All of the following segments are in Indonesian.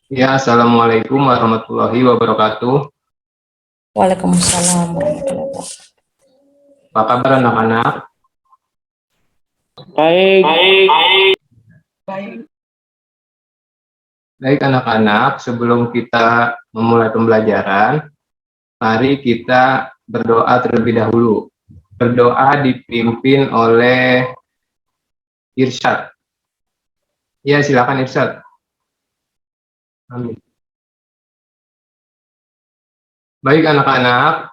Ya, assalamualaikum warahmatullahi wabarakatuh. Waalaikumsalam warahmatullahi wabarakatuh. Apa kabar anak-anak? Baik. Baik anak-anak, sebelum kita memulai pembelajaran, mari kita berdoa terlebih dahulu. Berdoa dipimpin oleh Irsyad. Ya, silakan Irsyad. Amin. Baik anak-anak,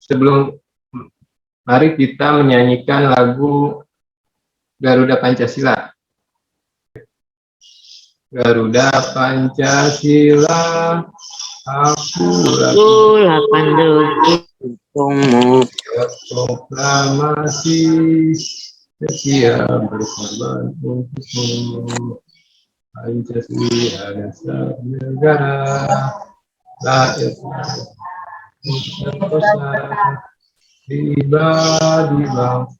sebelum mari kita menyanyikan lagu Garuda Pancasila. Garuda Pancasila, Akulah pendukungmu. proklamasi setia berkorban untukmu. Pancasila dasar negara, rakyat berkuasa, pribadi bangsa.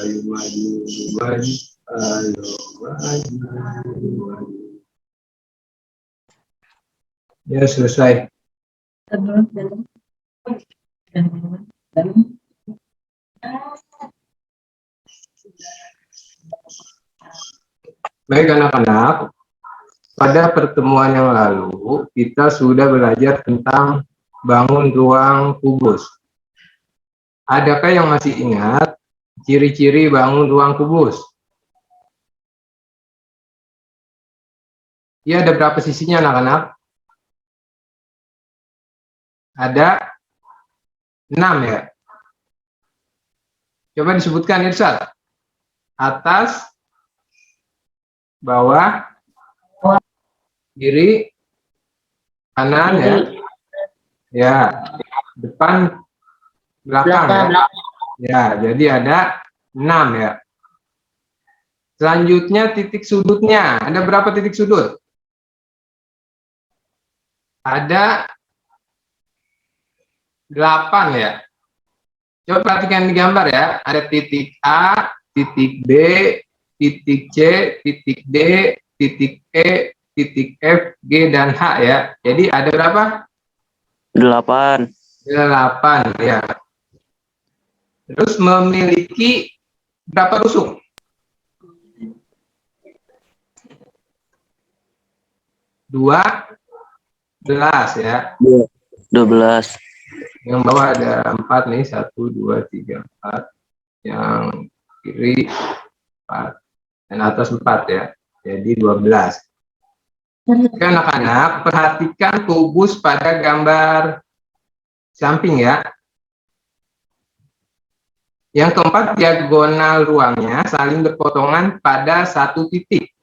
Ayo maju, maju, ayo maju, maju. Ya, selesai. Baik anak-anak, pada pertemuan yang lalu kita sudah belajar tentang bangun ruang kubus. Adakah yang masih ingat ciri-ciri bangun ruang kubus? Ya, ada berapa sisinya anak-anak? Ada 6 ya. Coba disebutkan Irsyad. Atas, bawah, kiri, kanan ya. Ya, depan, belakang ya. Ya, jadi ada 6 ya. Selanjutnya titik sudutnya. Ada berapa titik sudut? Ada 8 ya. Coba perhatikan di gambar ya. Ada titik A, titik B, titik C, titik D, titik E, titik F, G, dan H ya. Jadi ada berapa? 8. 8 ya. Terus memiliki berapa rusuk? 12 ya. 12. Yang bawah ada 4 nih, 1, 2, 3, 4. Yang kiri 4. Dan atas 4 ya. Jadi 12. Oke anak-anak, perhatikan kubus pada gambar samping ya. Yang keempat, diagonal ruangnya saling berpotongan pada satu titik.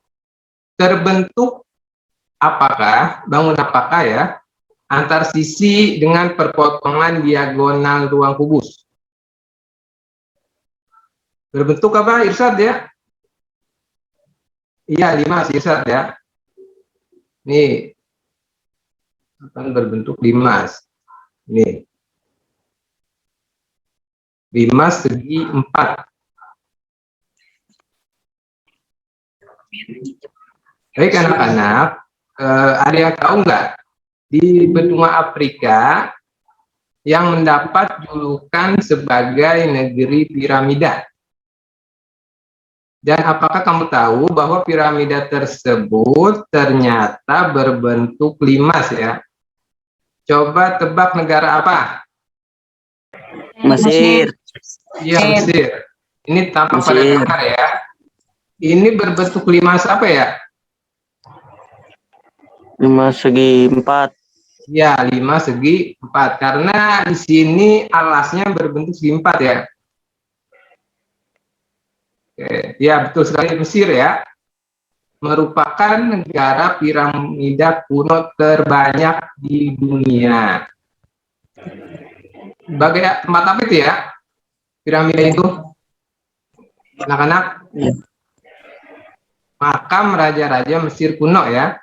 Terbentuk apakah, bangun apakah ya, antar sisi dengan perpotongan diagonal ruang kubus? Berbentuk apa Irsyad ya? Iya, 5 Irsyad ya. Nih, akan berbentuk 5. Nih. 5 segi 4. Baik anak-anak, ada yang tahu nggak di benua Afrika yang mendapat julukan sebagai negeri piramida? Dan apakah kamu tahu bahwa piramida tersebut ternyata berbentuk 5 ya? Coba tebak negara apa? Mesir. Iya, Mesir. Ini tampak pada gambar ya. Ini berbentuk 5 apa ya? 5 segi 4. Ya, 5 segi 4. Karena di sini alasnya berbentuk segi 4 ya. Oke. Ya, betul sekali, Mesir ya. Merupakan negara piramida kuno terbanyak di dunia. Sebagai tempat apa itu ya? Piramida itu? Anak-anak? Makam raja-raja Mesir kuno ya.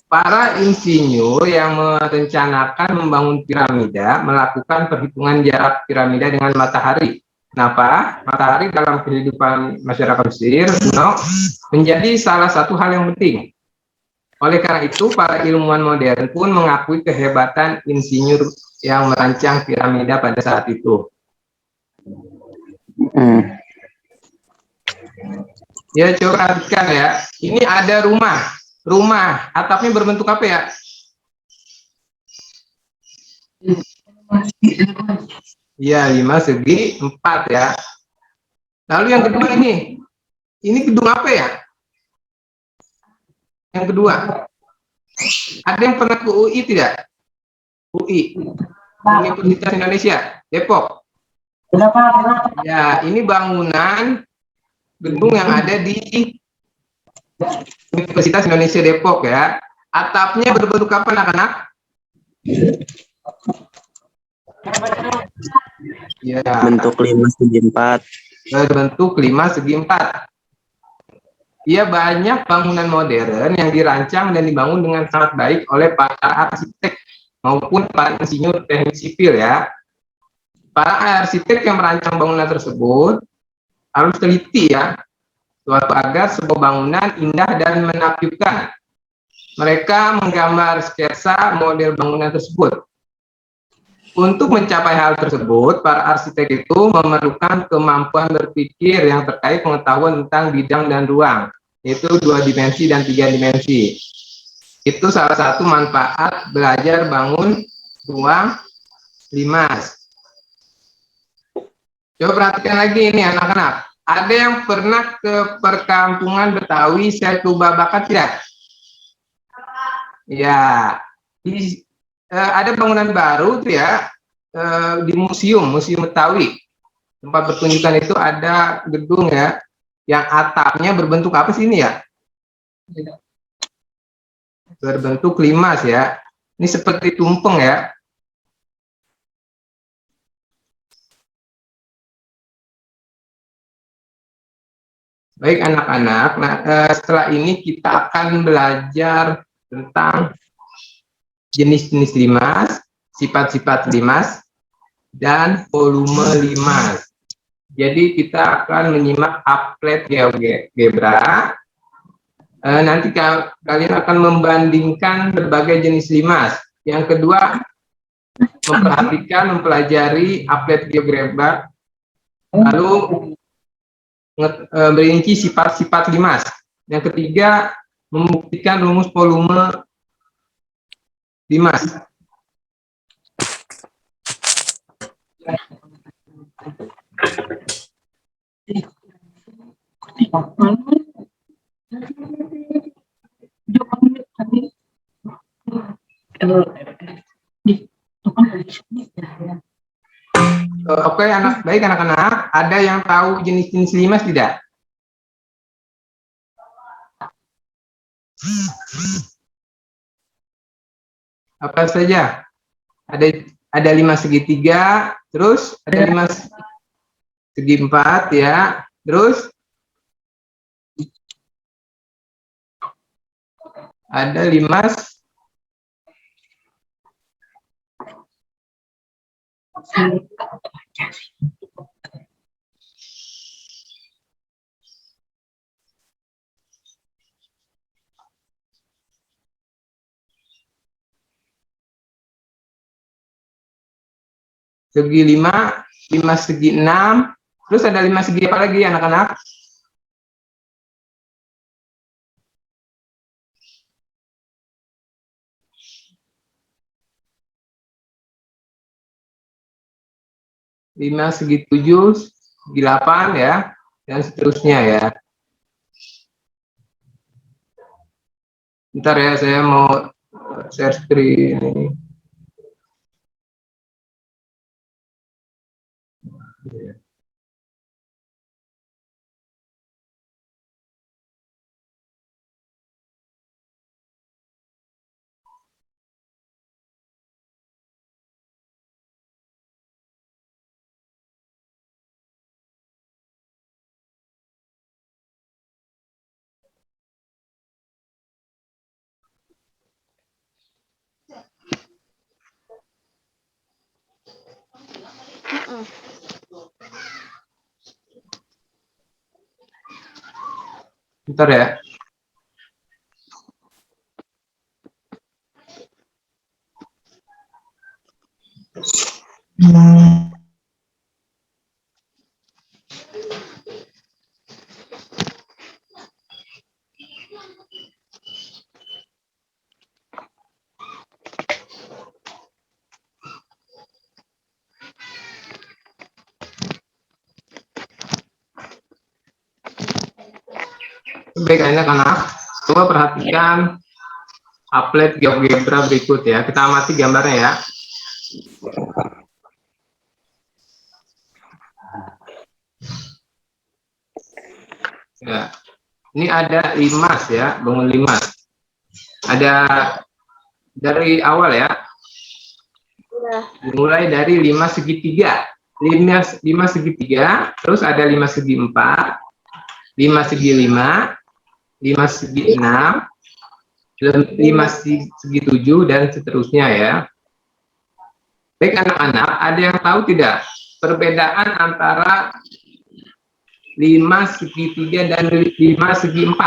Para insinyur yang merencanakan membangun piramida melakukan perhitungan jarak piramida dengan matahari Kenapa? Matahari dalam kehidupan masyarakat Mesir kuno menjadi salah satu hal yang penting. Oleh karena itu, para ilmuwan modern pun mengakui kehebatan insinyur yang merancang piramida pada saat itu. Ya, coba perhatikan ya. Ini ada rumah. Rumah, atapnya berbentuk apa ya? Iya, 5 segi 4 ya. Lalu yang kedua ini gedung apa ya? Yang kedua, ada yang pernah ke UI tidak? UI, Universitas Indonesia, Depok. Ya, ini bangunan gedung yang ada di Universitas Indonesia Depok ya. Atapnya berbentuk apa anak-anak? Ya, Bentuk 5 segi 4. berbentuk 5 segi 4. Ya, banyak bangunan modern yang dirancang dan dibangun dengan sangat baik oleh para arsitek maupun para insinyur teknik sipil ya. Para arsitek yang merancang bangunan tersebut harus teliti ya, suatu agar sebuah bangunan indah dan menakjubkan. Mereka menggambar sketsa model bangunan tersebut. Untuk mencapai hal tersebut, para arsitek itu memerlukan kemampuan berpikir yang terkait pengetahuan tentang bidang dan ruang, yaitu 2 dimensi dan 3 dimensi. Itu salah satu manfaat belajar bangun ruang limas. Coba perhatikan lagi ini anak-anak. Ada yang pernah ke perkampungan Betawi Setu Babakan tidak? Ya, ada bangunan baru tuh ya, di Museum Betawi. Tempat pertunjukan itu ada gedung ya, yang atapnya berbentuk apa sih ini ya? Berbentuk limas ya. Ini seperti tumpeng ya. Baik anak-anak, nah setelah ini kita akan belajar tentang jenis-jenis limas, sifat-sifat limas, dan volume limas. Jadi kita akan menyimak aplet GeoGebra. Nanti kalian akan membandingkan berbagai jenis limas. Yang kedua, mempelajari aplet GeoGebra, lalu merinci sifat-sifat limas. Yang ketiga, membuktikan rumus volume limas. Oke, baik anak-anak, ada yang tahu jenis-jenis limas tidak? Apa saja? Ada 5 segitiga, terus ada 5 segi 4 ya, terus ada 5 segi 6, terus ada 5 segi apa lagi anak-anak? Lima segi 7, segi 8 ya, dan seterusnya ya. Bentar ya, saya mau share screen ini. Bentar ya. Baik anak-anak, coba perhatikan applet GeoGebra berikut ya. Kita amati gambarnya ya. Ya, ini ada limas ya, bangun limas. Ada dari awal ya. Dimulai dari 5 segitiga. 5 segitiga, terus ada 5 segi 4, 5 segi 5, 5 segi 6, 5 segi 7, dan seterusnya ya. Baik anak-anak, ada yang tahu tidak perbedaan antara 5 segitiga dan 5 segi 4?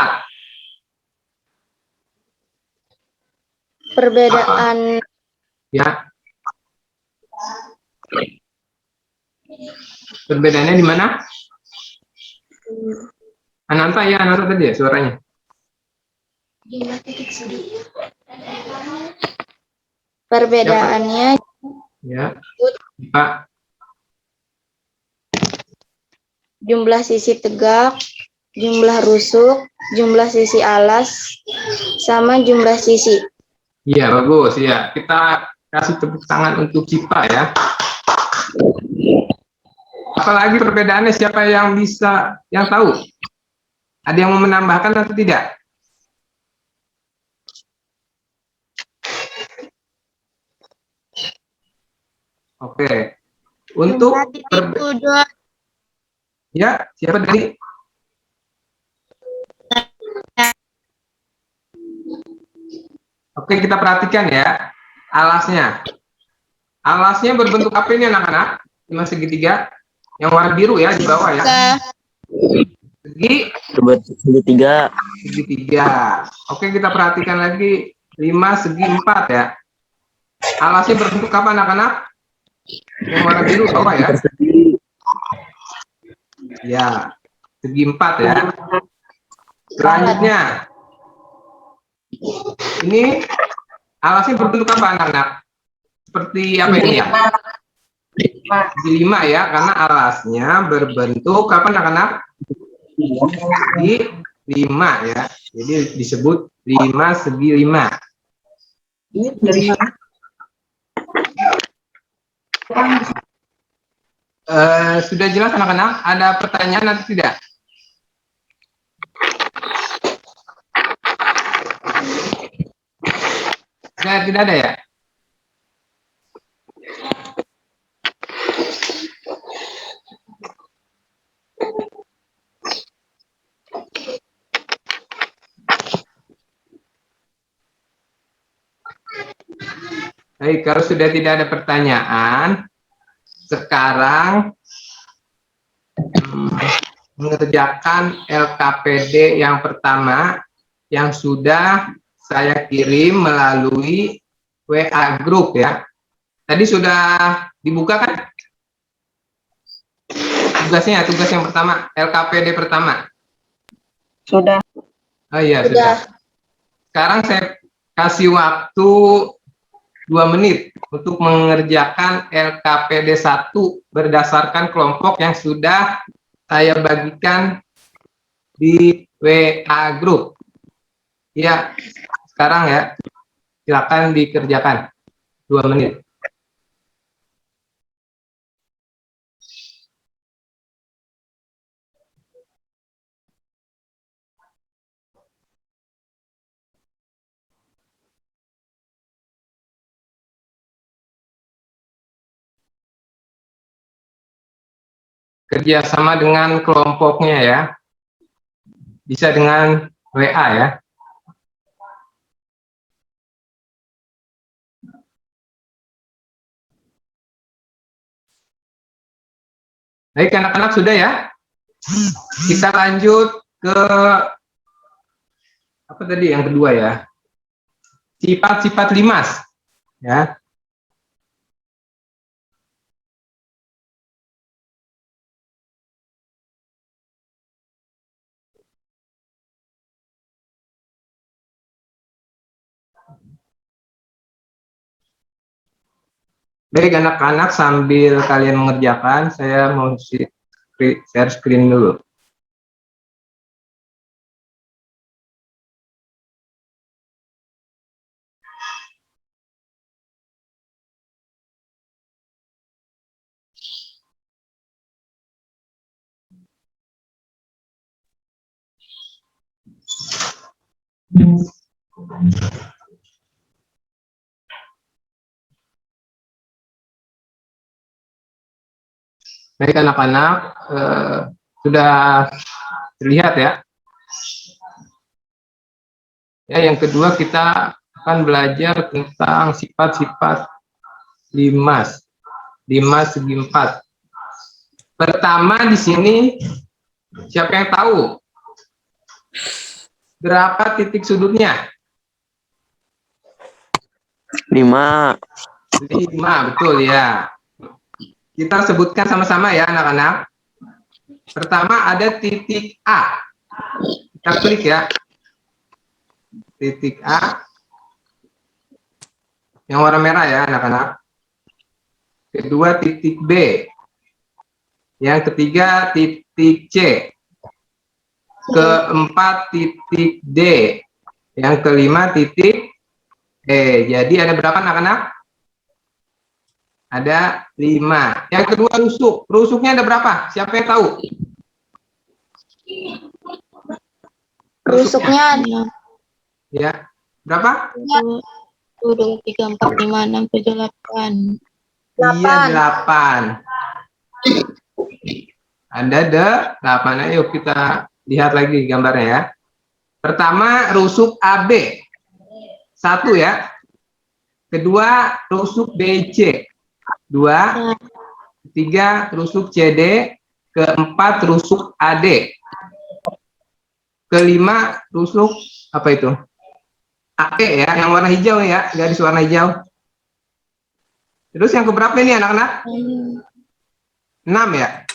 Perbedaan apa? Ya. Perbedaannya di mana? Ananta ya, Ananta tadi ya suaranya. perbedaannya Ya, Pak. jumlah sisi tegak, jumlah rusuk, jumlah sisi alas, sama jumlah sisi. Iya, bagus ya. Kita kasih tepuk tangan untuk Cipa ya. Apalagi perbedaannya, siapa yang bisa, yang tahu? Ada yang mau menambahkan atau tidak? Oke. Untuk ya, siapa tadi? Oke, kita perhatikan ya. Alasnya. Alasnya berbentuk apa ini anak-anak? 5 segitiga. Yang warna biru ya di bawah ya. Segitiga. Segitiga. Oke, kita perhatikan lagi 5 segi 4 ya. Alasnya berbentuk apa anak-anak? Yang warna biru bawah ya. Ya, segi 4 ya. Selanjutnya, ini alasnya berbentuk apa anak-anak? Seperti apa ini ya? Segi 5 ya, karena alasnya berbentuk apa anak-anak? Segi 5 ya. Jadi disebut 5 segi 5. Ini dari mana? Sudah jelas anak-anak? Ada pertanyaan atau tidak? Tidak ada ya? Baik, kalau sudah tidak ada pertanyaan, sekarang mengerjakan LKPD yang pertama yang sudah saya kirim melalui WA Group ya. Tadi sudah dibuka kan? Tugasnya, tugas yang pertama, LKPD pertama. Sudah. Oh iya, sudah. Sekarang saya kasih waktu 2 menit untuk mengerjakan LKPD 1 berdasarkan kelompok yang sudah saya bagikan di WA Group. Ya, sekarang ya, silakan dikerjakan 2 menit. Kerjasama dengan kelompoknya ya, bisa dengan WA ya. Baik anak-anak, sudah ya. Kita lanjut ke apa tadi yang kedua ya? Sifat-sifat limas, ya. Baik anak-anak, sambil kalian mengerjakan, saya mau share screen dulu. Baik anak-anak, sudah terlihat ya. Ya, yang kedua kita akan belajar tentang sifat-sifat limas segi empat. Pertama di sini, siapa yang tahu berapa titik sudutnya? 5. 5, betul ya. Kita sebutkan sama-sama ya anak-anak. Pertama ada titik A. Kita klik ya. Titik A. Yang warna merah ya anak-anak. Kedua titik B. Yang ketiga titik C. Keempat titik D. Yang kelima titik E. Jadi ada berapa anak-anak? Ada 5. Yang kedua rusuk. Rusuknya ada berapa? Siapa yang tahu? Rusuknya ada Ya. Berapa? 1, 2, 3, 4, 5, 6, 7, 8. Iya, 8. Ada 8. Ayo kita lihat lagi gambarnya ya. Pertama, rusuk AB. 1 ya. Kedua, rusuk BC. 2. Ketiga, rusuk CD. Keempat, rusuk AD. Kelima, rusuk apa itu? AE ya, yang warna hijau ya, garis warna hijau. Terus yang keberapa ini anak-anak? 6 ya.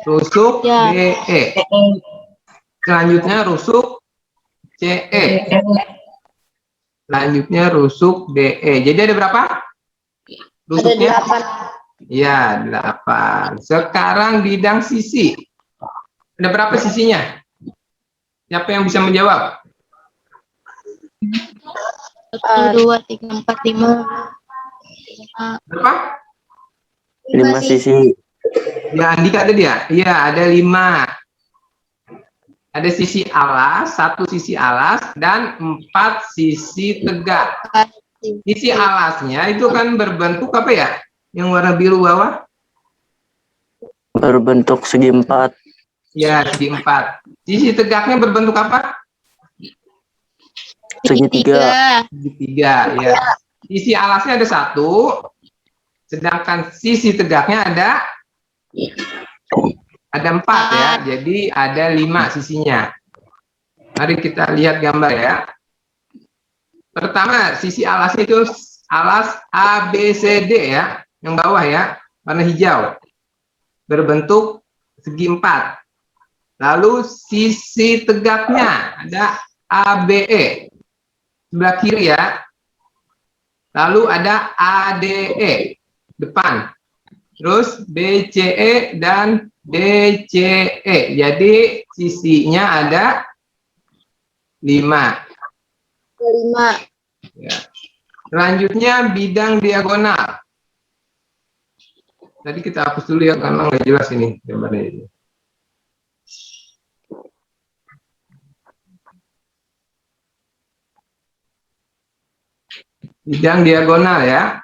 Rusuk DE. Selanjutnya rusuk CE. Selanjutnya rusuk DE. Jadi ada berapa? Rusuknya? Ada 8. Ya, 8. Sekarang bidang sisi. Ada berapa sisinya? Siapa yang bisa menjawab? 1, 2, 3, 4, 5. Berapa? 5 sisi. Ya, Andika tadi ya? Iya, ada 5. Ada sisi alas, 1 sisi alas, dan 4 sisi tegak. Sisi alasnya itu kan berbentuk apa ya? Yang warna biru bawah? Berbentuk segi 4. Ya, segi 4. Sisi tegaknya berbentuk apa? Segitiga. Segitiga, ya. Sisi alasnya ada 1, sedangkan sisi tegaknya ada 4 ya. Jadi ada 5 sisinya. Mari kita lihat gambar ya. Pertama, sisi alasnya itu alas ABCD ya, yang bawah ya, warna hijau. Berbentuk segi 4. Lalu sisi tegaknya ada ABE. Sebelah kiri ya. Lalu ada ADE depan. Terus BCE dan DCE. Jadi sisinya ada 5. 5. Ya. Selanjutnya bidang diagonal. Tadi kita hapus dulu ya karena nggak jelas ini gambarnya ini. Bidang diagonal ya.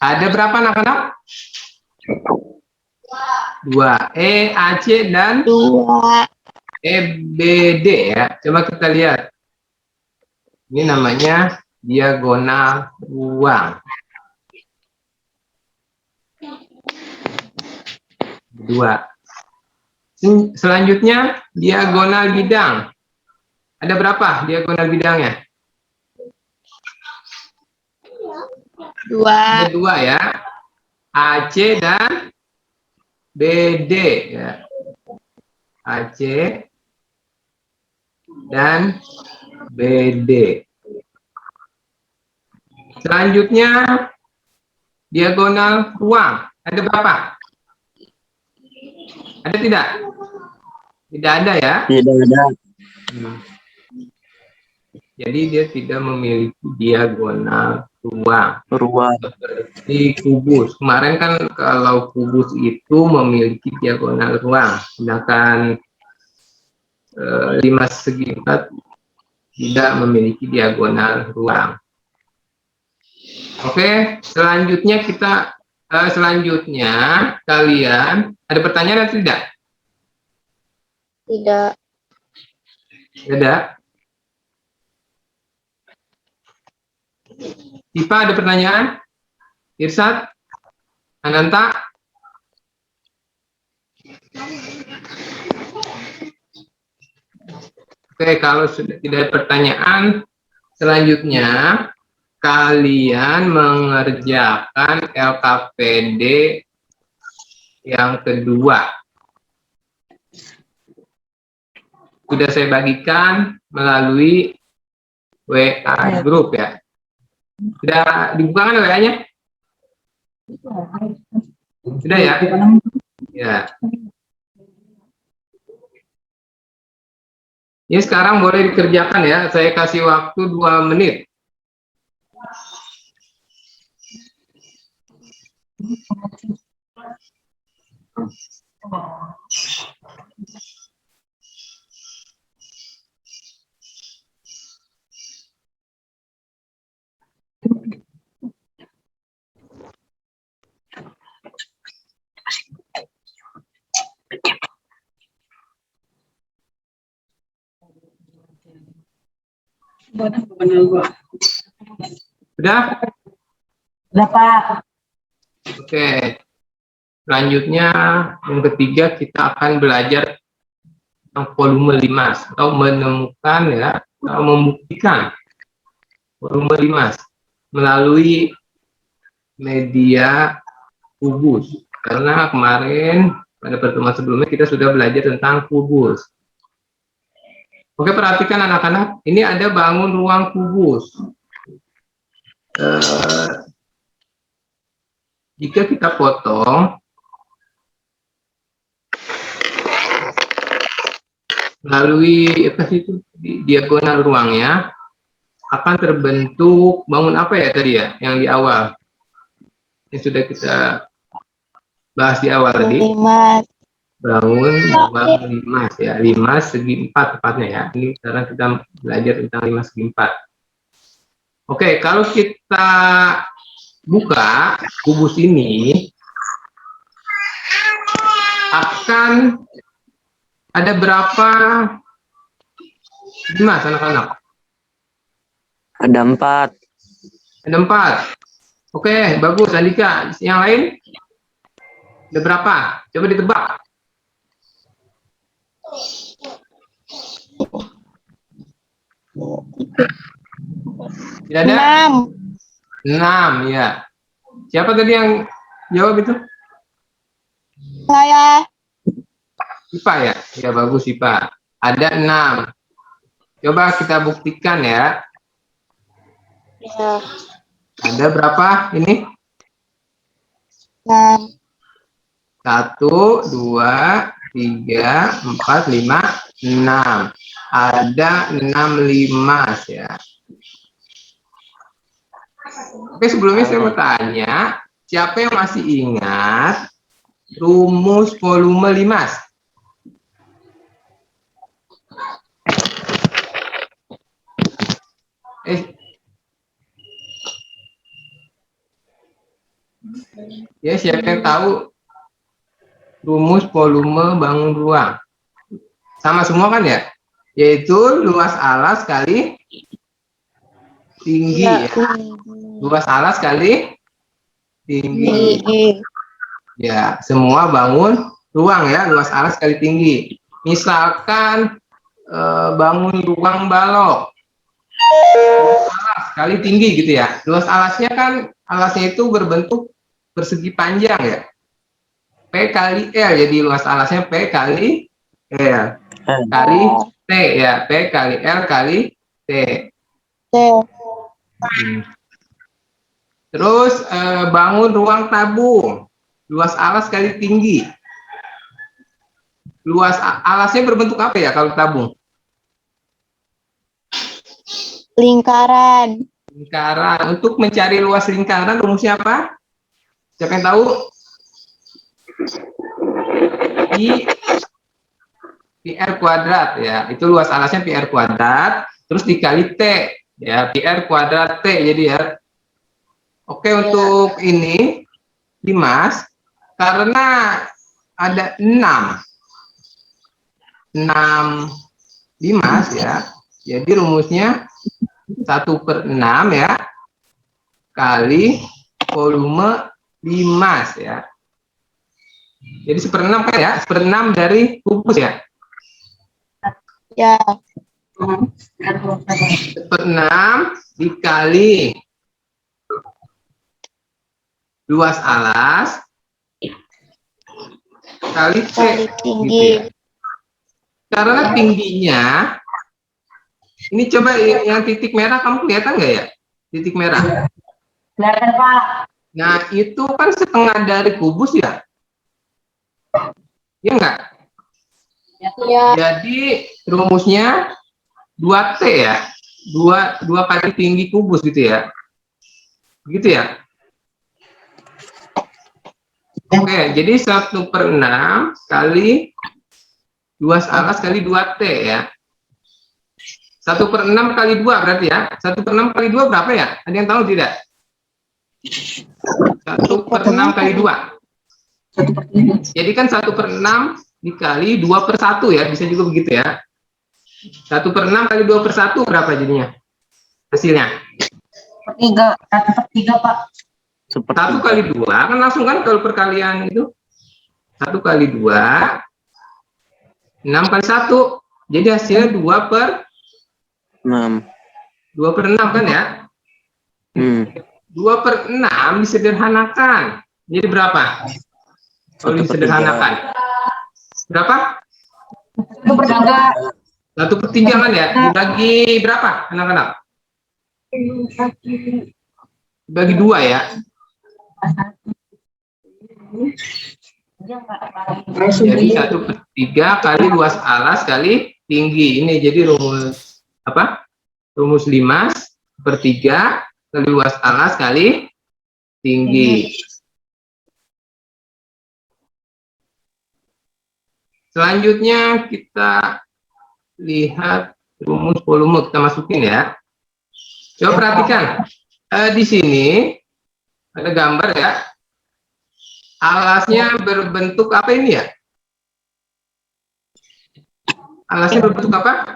Ada berapa anak-anak? 2. EAC dan 2. EBD ya. Coba kita lihat. Ini namanya diagonal ruang. 2. Selanjutnya diagonal bidang. Ada berapa diagonal bidangnya? 2. Ada 2 ya. AC dan BD ya. AC dan BD. Selanjutnya diagonal ruang. Ada berapa? Ada tidak? Tidak ada ya. Tidak ada. Jadi dia tidak memiliki diagonal ruang. Ruang. Seperti kubus. Kemarin kan kalau kubus itu memiliki diagonal ruang. Sedangkan 5 segi 4 tidak memiliki diagonal ruang. Oke, selanjutnya kalian ada pertanyaan atau tidak? Tidak. Ada. Ipa ada pertanyaan? Irsad? Ananta? Oke, kalau sudah tidak ada pertanyaan, selanjutnya kalian mengerjakan LKPD yang kedua. Sudah saya bagikan melalui WA group ya. Sudah dibukakan WA-nya? Sudah ya? Ya. Ini sekarang boleh dikerjakan ya. Saya kasih waktu 2 menit. Sudah? Sudah, Pak. Oke. Selanjutnya yang ketiga kita akan belajar tentang volume limas atau menemukan ya atau membuktikan volume limas melalui media kubus. Karena kemarin pada pertemuan sebelumnya kita sudah belajar tentang kubus. Oke, perhatikan anak-anak, ini ada bangun ruang kubus. Jika kita potong melalui diagonal ruangnya, akan terbentuk bangun apa ya tadi ya, yang di awal yang sudah kita bahas di awal tadi. Bangun limas ya, limas segi 4 tepatnya ya. Ini sekarang kita belajar tentang limas segi 4. Oke, kalau kita buka kubus ini akan ada berapa limas anak-anak? Ada 4. Ada 4. Oke, bagus Andika. Yang lain? Ada berapa? Coba ditebak. Tidak ada? 6 ya. Siapa tadi yang jawab itu? Saya. Ipa ya? Ya bagus Ipa. Ada 6. Coba kita buktikan ya. Ya. Ada berapa ini? 6. 1, 2, 3, 4, 5, 6. Ada 6 limas ya. Oke, sebelumnya saya mau tanya, siapa yang masih ingat rumus volume limas? Ya, siapa yang tahu rumus volume bangun ruang? Sama semua kan ya? Yaitu luas alas kali tinggi ya. Luas alas kali tinggi. Ya, semua bangun ruang ya, luas alas kali tinggi. Misalkan bangun ruang balok. Luas alas kali tinggi gitu ya. Luas alasnya kan, alasnya itu berbentuk persegi panjang ya. P kali L, jadi luas alasnya P kali L kali T ya. P kali L kali T. T. Terus bangun ruang tabung. Luas alas kali tinggi. Luas alasnya berbentuk apa ya kalau tabung? Lingkaran. Lingkaran. Untuk mencari luas lingkaran rumusnya apa? Siapa yang tahu? Pi R kuadrat ya. Itu luas alasnya pi R kuadrat. Terus dikali T ya. Pi R kuadrat T jadi ya. Oke, untuk ini Dimas, karena ada 6 Dimas ya. Jadi rumusnya 1/6 ya kali volume Dimas ya. Jadi 1/6 kan ya, 1/6 dari kubus ya. Ya. 1/6 dikali luas alas kali T Kali gitu tinggi. ya. Karena tingginya ini, coba yang titik merah kamu kelihatan nggak ya? Titik merah. Kelihatan, Pak. Nah, itu kan setengah dari kubus ya? Ya enggak? Ya. Jadi rumusnya 2T ya. 2 kali tinggi kubus gitu ya. Begitu ya? Oke, jadi 1/6 kali luas alas kali 2T ya. 1/6 kali 2 berarti ya. 1/6 kali 2 berapa ya? Ada yang tahu tidak? 1/6 kali 2. Jadi kan 1/6 dikali 2/1 ya. Bisa juga begitu ya. 1/6 kali 2/1 berapa jadinya? Hasilnya? 1/3, Pak. 1 kali 2 kan langsung kan kalau perkalian itu. 1 kali 2, 6 kali 1. Jadi hasilnya 6. 2/6 kan ya? 2/6 disederhanakan. Jadi berapa? Kalau disederhanakan. Berapa? 1/3 kan ya? Dibagi berapa anak-anak? Dibagi 2 ya? Jadi 1/3 kali luas alas kali tinggi. Ini jadi rumus apa? Rumus 5/3 kali luas alas kali tinggi. Selanjutnya kita lihat rumus volume, kita masukin ya. Coba perhatikan. Di sini ada gambar ya. Alasnya berbentuk apa ini ya? Alasnya berbentuk apa?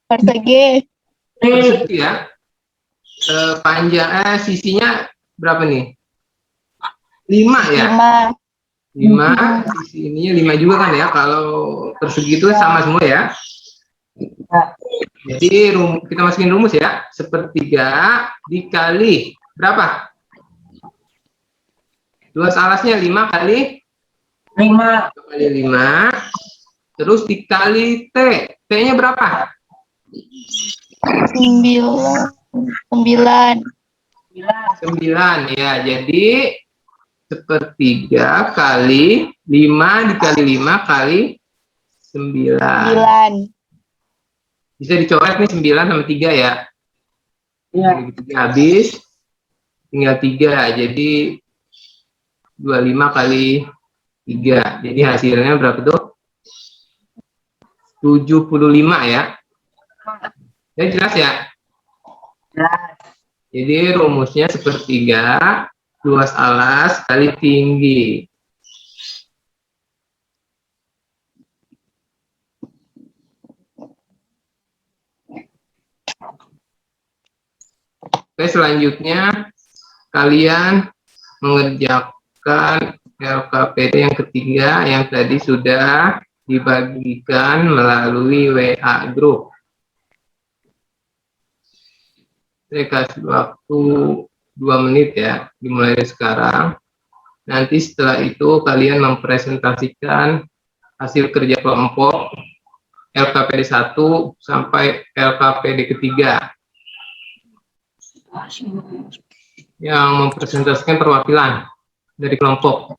Persegi. Persegi ya. Panjang sisinya berapa nih? 5 ya. 5. Sisi ininya 5 juga kan ya. Kalau persegi itu sama semua ya. Jadi kita masukin rumus ya. 1/3 dikali berapa? Luas alasnya 5 kali 5. Terus dikali T. T-nya berapa? 9 ya. Jadi 1/3 kali 5 dikali 5 kali 9. Bisa dicoret nih 9 sama 3 ya. Iya. Habis tinggal 3. Jadi 25 kali 3. Jadi hasilnya berapa tuh? 75 ya. Ya jelas ya? Jadi rumusnya 1/3 luas alas kali tinggi. Oke, selanjutnya kalian mengerjakan LKPD yang ketiga yang tadi sudah dibagikan melalui WA Group. Saya kasih waktu 2 menit ya, dimulai dari sekarang. Nanti setelah itu kalian mempresentasikan hasil kerja kelompok LKPD 1 sampai LKPD ketiga. Yang mempresentasikan perwakilan dari kelompok.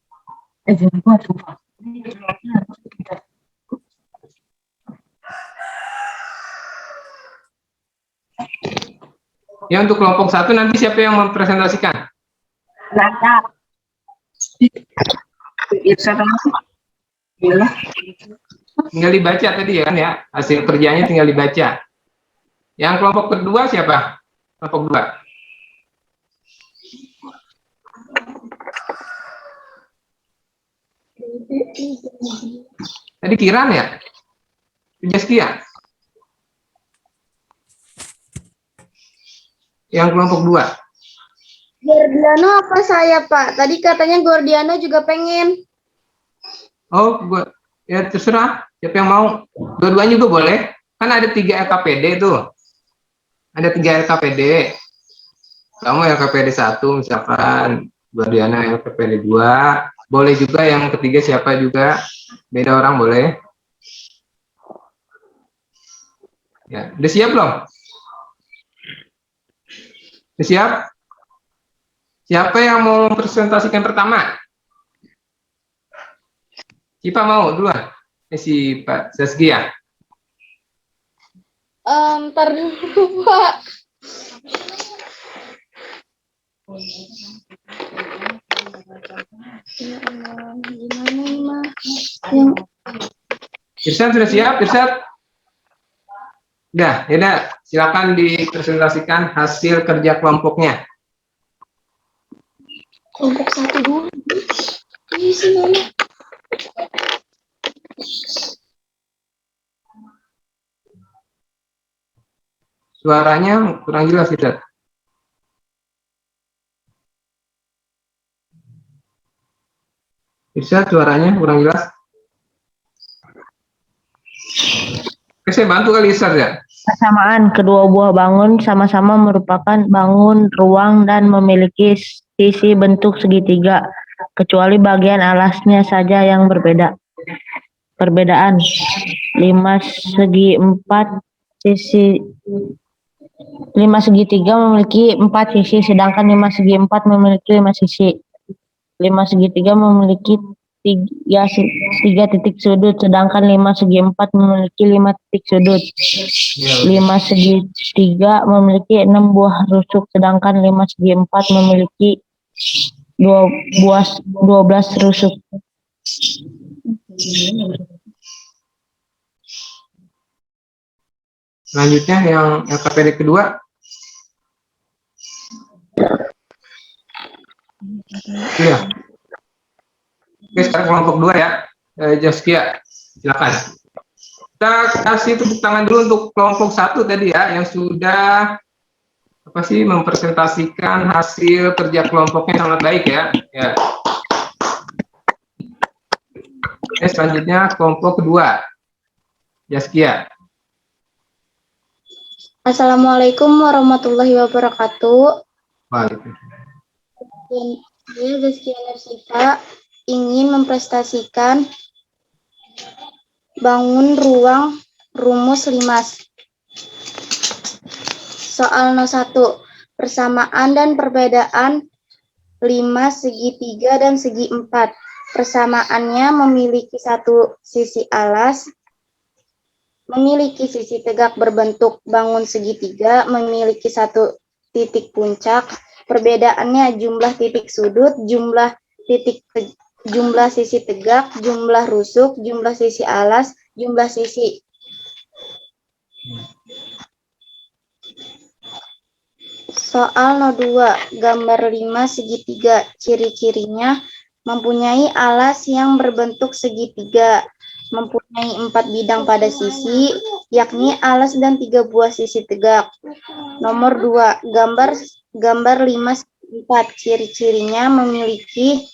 Ya, untuk kelompok 1 nanti siapa yang mempresentasikan? Tinggal dibaca tadi ya kan ya, hasil kerjanya tinggal dibaca. Yang kelompok kedua siapa? Kelompok 2. Tadi Kiran ya? Jaskia? Yang kelompok 2. Gordiano apa saya, Pak? Tadi katanya Gordiano juga pengen. Oh, ya terserah. Siapa yang mau? Dua-duanya juga boleh. Kan ada 3 LKPD tuh. Ada 3 LKPD. Kamu LKPD 1 misalkan, Gordiano LKPD 2. Boleh juga yang ketiga siapa juga. Beda orang boleh. Ya, udah siap belum? Udah siap? Siapa yang mau presentasikan pertama? Cipa mau duluan? Si Pak Zaskia. Ntar dulu, Pak. Ya Allah, gimana nih, Ma? Irsyad sudah siap? Irsyad? Udah, ya silakan dipresentasikan hasil kerja kelompoknya. Kelompok 1 dulu. Ini sih, Mama. Suaranya kurang jelas, Irsyad. Irsyad, suaranya kurang jelas. Oke, saya bantu kali Irsyad ya. Persamaan kedua buah bangun sama-sama merupakan bangun ruang dan memiliki sisi bentuk segitiga, kecuali bagian alasnya saja yang berbeda. Perbedaan 5 segi 4 sisi 5 segitiga memiliki 4 sisi, sedangkan 5 segi 4 memiliki 5 sisi. 5 segitiga memiliki 3 titik sudut, sedangkan 5 segi 4 memiliki 5 titik sudut. 5 segitiga memiliki 6 buah rusuk, sedangkan 5 segi 4 memiliki 12 rusuk. Selanjutnya yang LKPD kedua. Iya. Oke, sekarang kelompok 2 ya. Jaskia, silakan. Kita kasih tepuk tangan dulu untuk kelompok 1 tadi ya, yang sudah mempresentasikan hasil kerja kelompoknya sangat baik ya. Oke, selanjutnya kelompok kedua. Jaskia. Assalamualaikum warahmatullahi wabarakatuh. Waalaikumsalam. Saya Zaskia Nursita ingin mempresentasikan bangun ruang rumus 5. Soal 01. Persamaan dan perbedaan 5 segitiga dan segi 4. Persamaannya memiliki satu sisi alas, memiliki sisi tegak berbentuk bangun segitiga, memiliki satu titik puncak. Perbedaannya jumlah titik sudut, jumlah sisi tegak, jumlah rusuk, jumlah sisi alas, jumlah sisi. Soal 02, gambar 5 segitiga. Ciri-cirinya mempunyai alas yang berbentuk segitiga, mempunyai 4 bidang pada sisi, yakni alas dan 3 buah sisi tegak. Nomor 2, gambar 5 4. Ciri-cirinya memiliki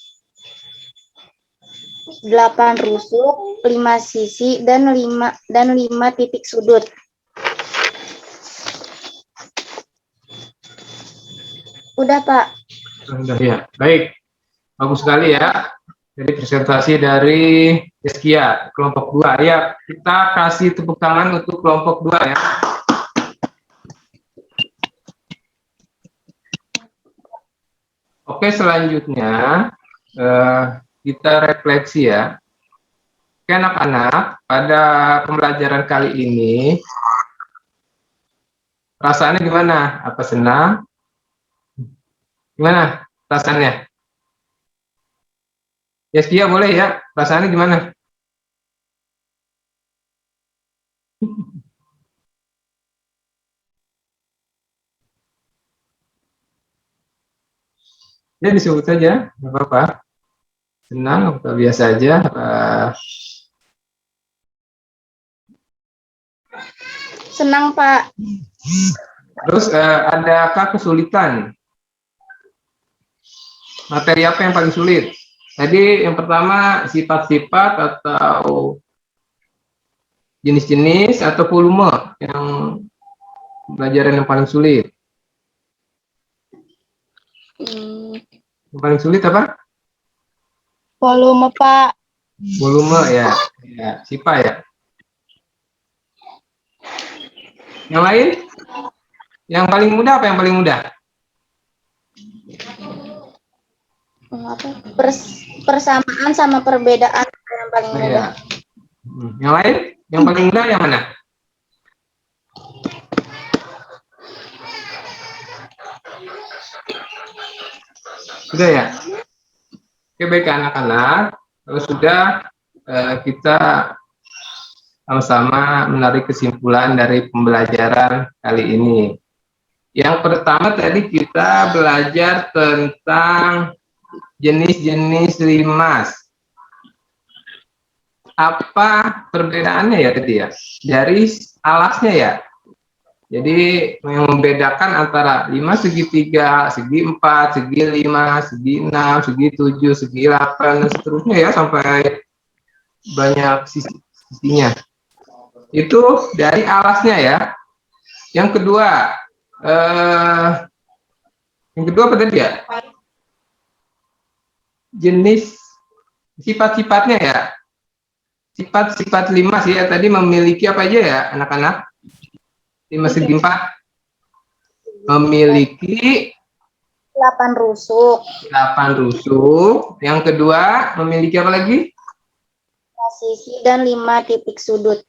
8 rusuk, 5 sisi, dan 5 titik sudut. Udah, Pak. Sudah ya. Baik. Bagus sekali ya. Jadi presentasi dari Deskia, kelompok 2. Ya, kita kasih tepuk tangan untuk kelompok 2 ya. Oke, selanjutnya kita refleksi ya. Oke, anak-anak, pada pembelajaran kali ini perasaannya gimana? Apa senang? Gimana perasaannya? Ya, boleh ya. Perasaannya gimana? Ya, disebut saja, nggak apa-apa. Senang atau biasa aja. Senang, Pak. Terus adakah kesulitan? Materi apa yang paling sulit? Tadi yang pertama sifat-sifat atau jenis-jenis atau volume yang pelajaran yang paling sulit. Yang paling sulit apa? Volume, Pak. Volume ya, sifat ya. Yang lain? Yang paling mudah apa yang paling mudah? Persamaan sama perbedaan yang paling mudah. Ya. Yang lain? Yang paling mudah yang mana? Sudah ya? Oke, baik anak-anak. Kalau sudah, kita sama-sama menarik kesimpulan dari pembelajaran kali ini. Yang pertama tadi kita belajar tentang jenis-jenis limas. Apa perbedaannya ya tadi ya? Dari alasnya ya. Jadi yang membedakan antara 5 segitiga, segi 4, segi 5, segi 6, segi 7, segi 8, dan seterusnya ya sampai banyak sisinya. Itu dari alasnya ya. Yang kedua apa tadi ya? Jenis sifat-sifatnya ya. Sifat-sifat limas ya tadi memiliki apa aja ya anak-anak? 5 segi 4 memiliki 8 rusuk. 8 rusuk. Yang kedua memiliki apa lagi? 5 sisi dan 5 titik sudut.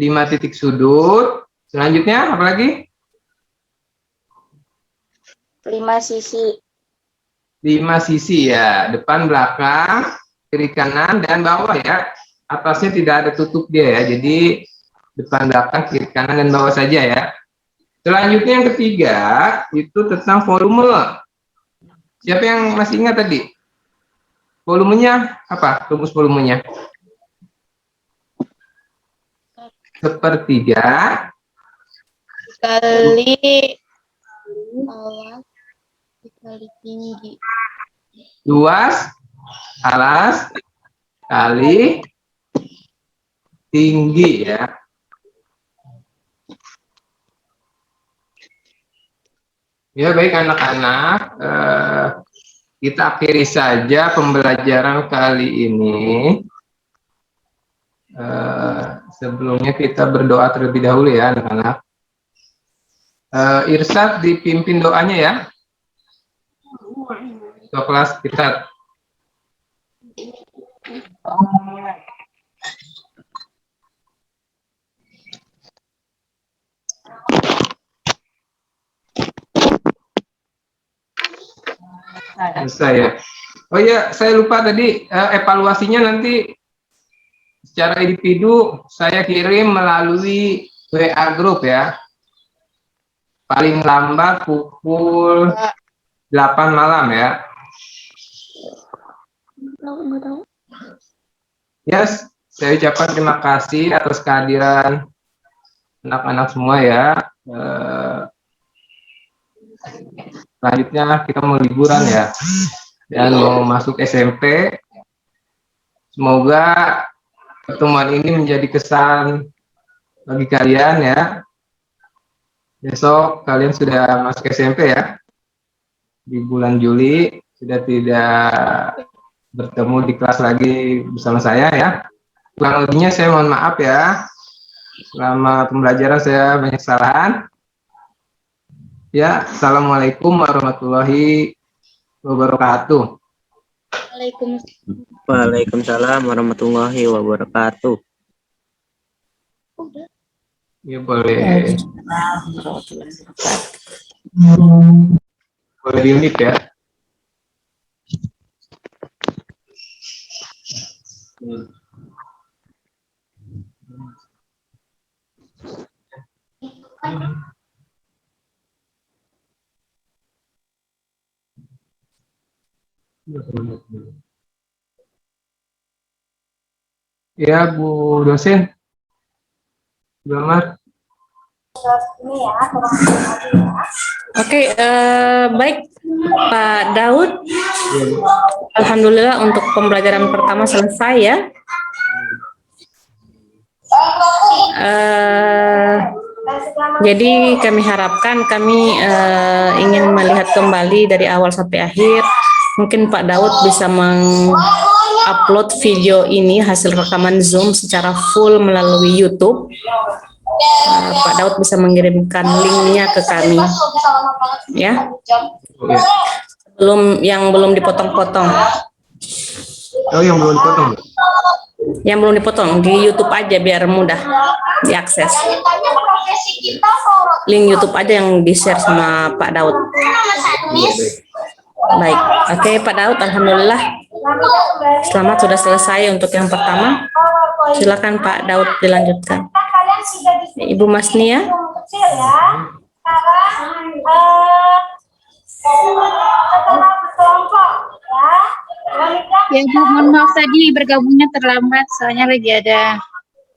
5 titik sudut. Selanjutnya apa lagi? 5 sisi. 5 sisi ya, depan, belakang, kiri, kanan, dan bawah ya. Atasnya tidak ada tutup dia ya, jadi depan, belakang, kiri, kanan, dan bawah saja ya. Selanjutnya yang ketiga itu tentang volume. Siapa yang masih ingat tadi? Volumenya apa? Rumus volumenya? Sepertiga Kali alas dikali tinggi. luas alas kali tinggi ya. Ya baik anak-anak, kita akhiri saja pembelajaran kali ini. Sebelumnya kita berdoa terlebih dahulu ya anak-anak. Irsad dipimpin doanya ya. Ketua kelas kita. Selesai ya. Oh iya, saya lupa tadi evaluasinya nanti secara individu saya kirim melalui WA grup ya. Paling lambat pukul 8 malam ya. Yes, saya ucapkan terima kasih atas kehadiran anak-anak semua ya. Selanjutnya kita mau liburan ya. Dan mau masuk SMP. Semoga pertemuan ini menjadi kesan bagi kalian ya. Besok kalian sudah masuk SMP ya. Di bulan Juli sudah tidak bertemu di kelas lagi bersama saya ya. Kurang lebihnya saya mohon maaf ya. Selama pembelajaran saya banyak kesalahan. Ya, assalamualaikum warahmatullahi wabarakatuh. Waalaikumsalam warahmatullahi wabarakatuh. Ya boleh. Boleh diunit ya. Ya, Bu dosen. Gambar. Oke, baik Pak Daud. Ya, Bu. Alhamdulillah untuk pembelajaran pertama selesai ya. Jadi kami harapkan kami ingin melihat kembali dari awal sampai akhir. Mungkin Pak Daud bisa mengupload video ini hasil rekaman Zoom secara full melalui YouTube. Pak Daud bisa mengirimkan linknya ke kami, ya. Belum dipotong-potong. Oh, yang belum dipotong. Yang belum dipotong di YouTube aja biar mudah diakses. Link YouTube aja yang di-share sama Pak Daud. Baik, oke Pak Daud, alhamdulillah. Selamat sudah selesai untuk yang pertama. Silakan Pak Daud dilanjutkan. Ibu Masnia. Ya Bu, mohon maaf tadi bergabungnya terlambat, soalnya lagi ada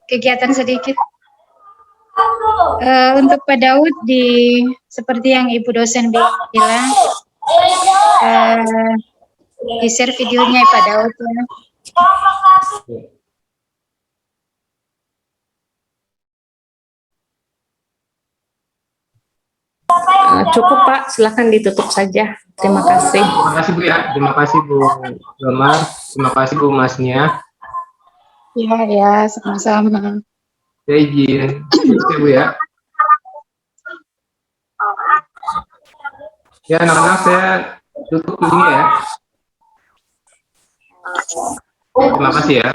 kegiatan sedikit. Untuk Pak Daud, seperti yang Ibu dosen bilang, di-share videonya Pak Daud ya. Cukup Pak, silakan ditutup saja. Terima kasih. Terima kasih Bu ya. Terima kasih Bu Gambar. Terima kasih Bu Masnia. Ya, sama-sama. Saya izin. Terima Bu ya. Ya, anak-anak saya tutup dulu ya. Terima kasih ya.